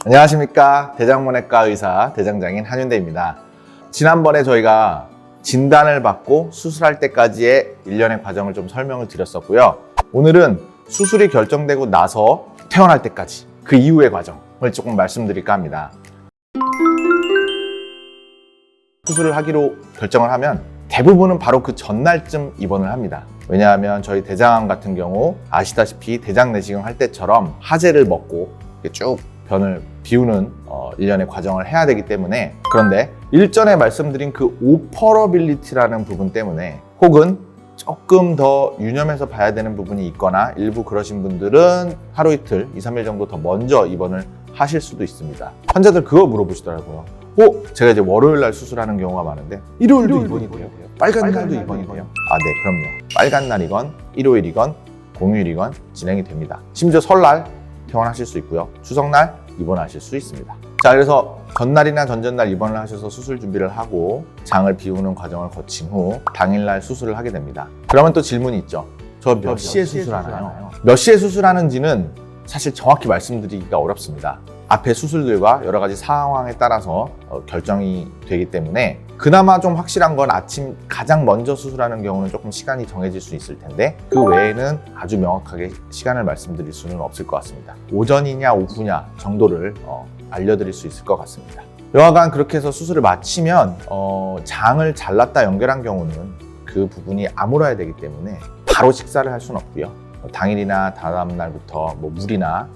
안녕하십니까. 대장문외과 의사 대장장인 한윤대입니다. 지난번에 저희가 진단을 받고 수술할 때까지의 일련의 과정을 좀 설명을 드렸었고요. 오늘은 수술이 결정되고 나서 퇴원할 때까지 그 이후의 과정을 조금 말씀드릴까 합니다. 수술을 하기로 결정을 하면 대부분은 바로 그 전날쯤 입원을 합니다. 왜냐하면 저희 대장암 같은 경우 아시다시피 대장 내시경 할 때처럼 하제를 먹고 쭉 변을 비우는 일련의 과정을 해야 되기 때문에, 그런데 일전에 말씀드린 그 오퍼러빌리티라는 부분 때문에 혹은 조금 더 유념해서 봐야 되는 부분이 있거나 일부 그러신 분들은 하루 이틀, 2, 3일 정도 더 먼저 입원을 하실 수도 있습니다. 환자들 그거 물어보시더라고요. 제가 이제 월요일 날 수술하는 경우가 많은데 일요일도 입원이 돼요? 빨간 날도 입원이 돼요? 네, 그럼요. 빨간 날이건 일요일이건 공휴일이건 진행이 됩니다. 심지어 설날 퇴원하실 수 있고요. 추석날 입원하실 수 있습니다. 자, 그래서 전날이나 전전날 입원을 하셔서 수술 준비를 하고 장을 비우는 과정을 거친 후 당일날 수술을 하게 됩니다. 그러면 또 질문이 있죠. 저 몇 시에 수술하나요? 몇 시에 수술하는지는 사실 정확히 말씀드리기가 어렵습니다. 앞에 수술들과 여러 가지 상황에 따라서 결정이 되기 때문에 그나마 좀 확실한 건 아침 가장 먼저 수술하는 경우는 조금 시간이 정해질 수 있을 텐데 그 외에는 아주 명확하게 시간을 말씀드릴 수는 없을 것 같습니다. 오전이냐 오후냐 정도를 알려드릴 수 있을 것 같습니다. 여하간 그렇게 해서 수술을 마치면 장을 잘랐다 연결한 경우는 그 부분이 아물어야 되기 때문에 바로 식사를 할 수는 없고요. 당일이나 다음 날부터 물이나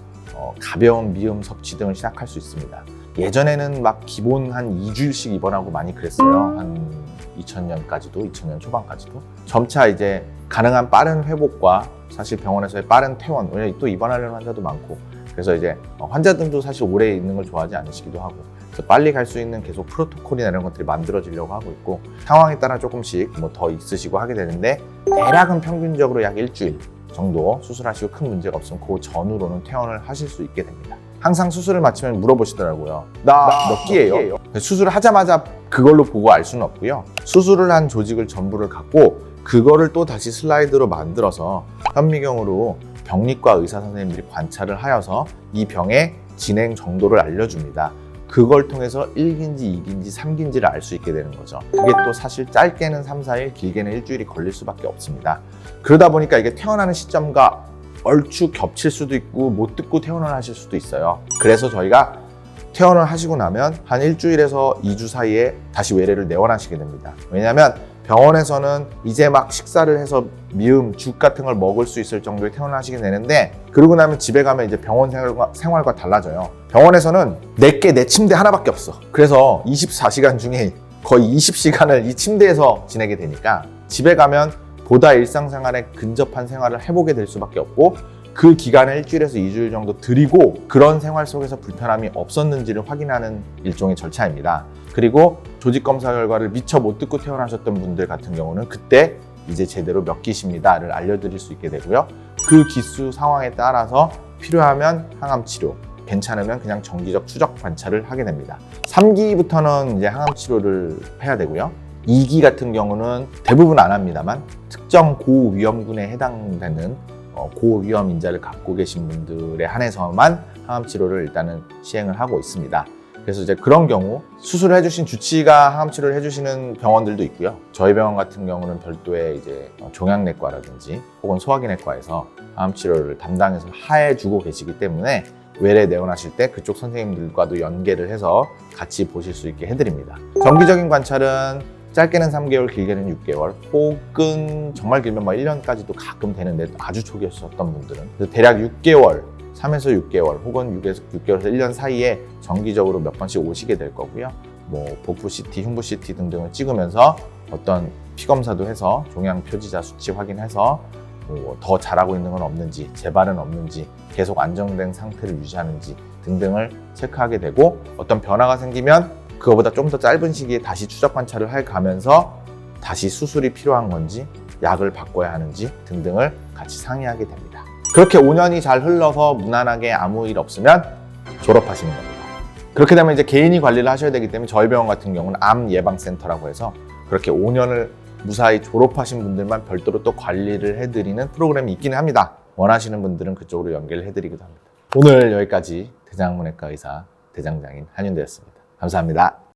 가벼운 미음 섭취 등을 시작할 수 있습니다. 예전에는 막 기본 한 2주일씩 입원하고 많이 그랬어요. 한 2000년까지도, 2000년 초반까지도. 점차 이제 가능한 빠른 회복과 사실 병원에서의 빠른 퇴원, 왜냐면 또 입원하려는 환자도 많고, 그래서 이제 환자들도 사실 오래 있는 걸 좋아하지 않으시기도 하고, 그래서 빨리 갈 수 있는 계속 프로토콜이나 이런 것들이 만들어지려고 하고 있고, 상황에 따라 조금씩 더 있으시고 하게 되는데, 대략은 평균적으로 약 일주일 정도 수술하시고 큰 문제가 없으면 그 전후로는 퇴원을 하실 수 있게 됩니다. 항상 수술을 마치면 물어보시더라고요. 나 몇 기예요? 수술을 하자마자 그걸로 보고 알 수는 없고요. 수술을 한 조직을 전부를 갖고 그거를 또 다시 슬라이드로 만들어서 현미경으로 병리과 의사 선생님들이 관찰을 하여서 이 병의 진행 정도를 알려줍니다. 그걸 통해서 1기인지 2기인지 3기인지를 알 수 있게 되는 거죠. 그게 또 사실 짧게는 3, 4일, 길게는 일주일이 걸릴 수밖에 없습니다. 그러다 보니까 이게 퇴원하는 시점과 얼추 겹칠 수도 있고 못 듣고 퇴원을 하실 수도 있어요. 그래서 저희가 퇴원을 하시고 나면 한 일주일에서 2주 사이에 다시 외래를 내원하시게 됩니다. 왜냐하면 병원에서는 이제 막 식사를 해서 미음, 죽 같은 걸 먹을 수 있을 정도의 퇴원을 하시게 되는데, 그러고 나면 집에 가면 이제 병원 생활과 달라져요. 병원에서는 내 침대 하나밖에 없어. 그래서 24시간 중에 거의 20시간을 이 침대에서 지내게 되니까 집에 가면 보다 일상생활에 근접한 생활을 해보게 될 수밖에 없고, 그 기간을 일주일에서 2주일 정도 드리고 그런 생활 속에서 불편함이 없었는지를 확인하는 일종의 절차입니다. 그리고 조직 검사 결과를 미처 못 듣고 퇴원하셨던 분들 같은 경우는 그때 이제 제대로 몇 기십니다를 알려드릴 수 있게 되고요. 그 기수 상황에 따라서 필요하면 항암 치료, 괜찮으면 그냥 정기적 추적 관찰을 하게 됩니다. 3기부터는 이제 항암 치료를 해야 되고요. 2기 같은 경우는 대부분 안 합니다만 특정 고위험군에 해당되는 고위험 인자를 갖고 계신 분들에 한해서만 항암 치료를 일단은 시행을 하고 있습니다. 그래서 이제 그런 경우 수술을 해주신 주치의가 항암 치료를 해주시는 병원들도 있고요. 저희 병원 같은 경우는 별도의 이제 종양내과라든지 혹은 소화기내과에서 항암 치료를 담당해서 해주고 계시기 때문에 외래 내원하실 때 그쪽 선생님들과도 연계를 해서 같이 보실 수 있게 해드립니다. 정기적인 관찰은 짧게는 3개월, 길게는 6개월, 혹은 정말 길면 1년까지도 가끔 되는데 아주 초기였었던 분들은 그래서 대략 6개월, 3에서 6개월 혹은 6개월에서 1년 사이에 정기적으로 몇 번씩 오시게 될 거고요. 복부 CT, 흉부 CT 등등을 찍으면서 어떤 피검사도 해서 종양 표지자 수치 확인해서 더 잘하고 있는 건 없는지, 재발은 없는지, 계속 안정된 상태를 유지하는지 등등을 체크하게 되고, 어떤 변화가 생기면 그거보다 좀 더 짧은 시기에 다시 추적 관찰을 해가면서 다시 수술이 필요한 건지, 약을 바꿔야 하는지 등등을 같이 상의하게 됩니다. 그렇게 5년이 잘 흘러서 무난하게 아무 일 없으면 졸업하시는 겁니다. 그렇게 되면 이제 개인이 관리를 하셔야 되기 때문에 저희 병원 같은 경우는 암 예방센터라고 해서 그렇게 5년을 무사히 졸업하신 분들만 별도로 또 관리를 해드리는 프로그램이 있기는 합니다. 원하시는 분들은 그쪽으로 연결을 해드리기도 합니다. 오늘 여기까지 대장문외과 의사 대장장인 한윤대였습니다. 감사합니다.